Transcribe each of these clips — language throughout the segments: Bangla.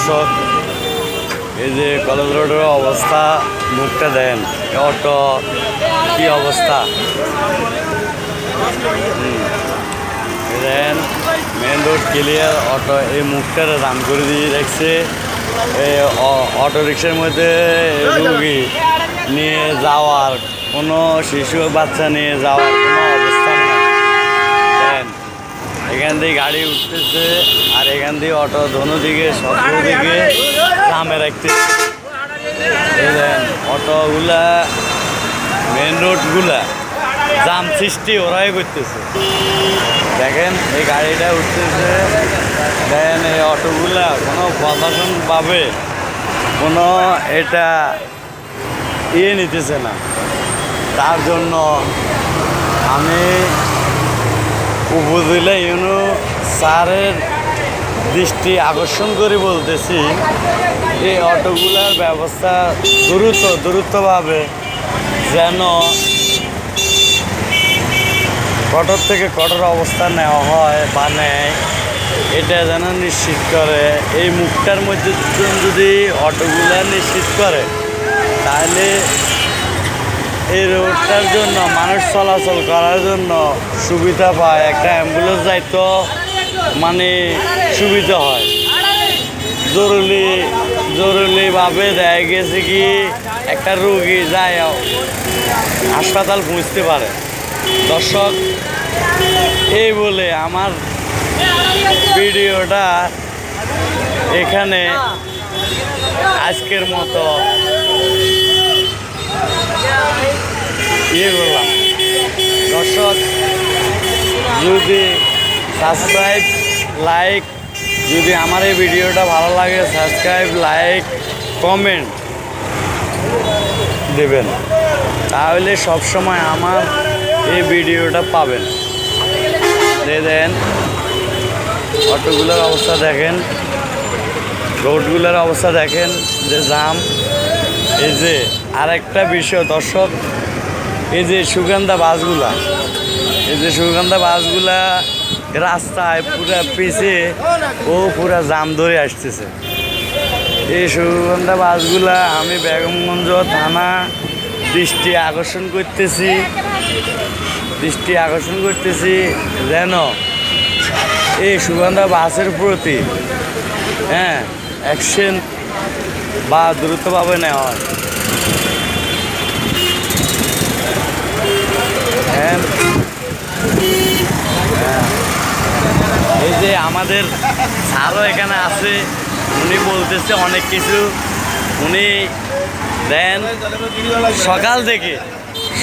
দর্শক, এই যে কলেজ রোডের অবস্থা, মুখটা দেন, অটো কি অবস্থা দেন। মেন রোড ক্লিয়ার, অটো এই মুখটার দাম করে দিয়ে রাখছে। এই অটো রিক্সার মধ্যে রুগী নিয়ে যাওয়ার কোনো শিশু বাচ্চা নিয়ে যাওয়ার কোনো অবস্থা নেই। দেন এখান থেকে গাড়ি উঠতেছে আর এখান থেকে অটো দোনো দিকে সব দিকে জামে রাখতেছে। এই দেন অটোগুলা, মেন রোডগুলা জাম সৃষ্টি ওরাই করতেছে। দেখেন এই গাড়িটা উঠতেছে, দেখেন এই অটোগুলা কোনো প্রশাসন পাবে কোনো এটা নিতেছে না। তার জন্য আমি উপজেলা ইউনো স্যারের দৃষ্টি আকর্ষণ করে বলতেছি, এই অটোগুলার ব্যবস্থা দ্রুতভাবে যেন কঠোর থেকে কঠোর অবস্থা নেওয়া হয় বা নেয়, এটা যেন নিশ্চিত করে। এই মুখটার মধ্যে যদি অটোগুলা নিশ্চিত করে তাহলে এই রোডটার জন্য মানুষ চলাচল করার জন্য সুবিধা পায়, একটা অ্যাম্বুলেন্স যাইতো মানে সুবিধা হয়। জরুরিভাবে দেখা গেছে কি একটা রোগী যায় হাসপাতাল পৌঁছতে পারে। দর্শক, এই বলে আমার ভিডিওটা এখানে আজকের মতো করলাম। দর্শক, যদি সাবস্ক্রাইব লাইক, যদি আমার এই ভিডিওটা ভালো লাগে সাবস্ক্রাইব লাইক কমেন্ট দেবেন, তাহলে সবসময় আমার এই ভিডিওটা পাবেন। দেন অটোগুলোর অবস্থা দেখেন, রোডগুলোর অবস্থা দেখেন যে জাম। এই যে আরেকটা বিষয় দর্শক, এই যে সুগন্ধা বাসগুলা, রাস্তায় পুরা পিছে পুরা জাম ধরে আসতেছে। এই সুগন্ধা বাসগুলা আমি বেগমগঞ্জ থানা দৃষ্টি আকর্ষণ করতেছি যেন এই সুগন্ধা বাসের প্রতি অ্যাকশন বা দ্রুতভাবে নেওয়া হয়। এই যে আমাদের স্যারও এখানে আছে, উনি বলতেছে অনেক কিছু। উনি দেন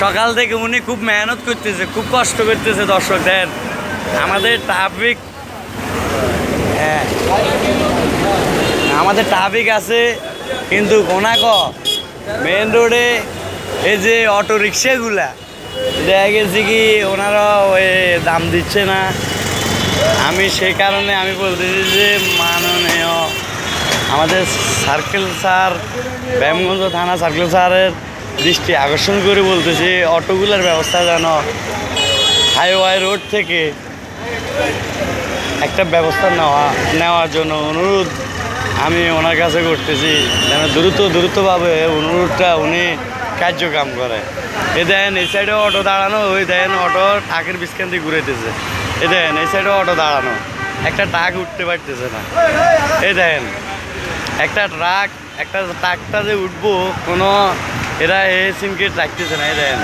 সকাল থেকে উনি খুব মেহনত করতেছে, খুব কষ্ট করতেছে। দর্শক দেন আমাদের ট্রাফিক আছে, কিন্তু কোনাক মেন রোডে এই যে অটো রিক্সাগুলা দেখা গেছে কি ওনারা ওই দাম দিচ্ছে না। আমি সেই কারণে আমি বলতেছি যে মাননীয় আমাদের সার্কেল স্যার, বেগমগঞ্জ থানা সার্কেল স্যারের দৃষ্টি আকর্ষণ করে বলতেছি, অটোগুলার ব্যবস্থা যেন হাইওয়ে রোড থেকে একটা ব্যবস্থা নেওয়ার জন্য অনুরোধ আমি ওনার কাছে করতেছি, যেন দ্রুতভাবে অনুরোধটা উনি কার্যক্রম করে। এ দেখেন এই সাইডে অটো দাঁড়ানো, ওই দেখেন অটো ট্রাকের বিস্কান দিয়ে ঘুরেতেছে। এ দেখেন এই সাইডে অটো দাঁড়ানো, একটা ট্রাক উঠতে পারতেছে না। এই দেখেন একটা ট্রাকটা যে উঠবো কোনো এরা সিমকে রাখতেছে না। এই দেখেন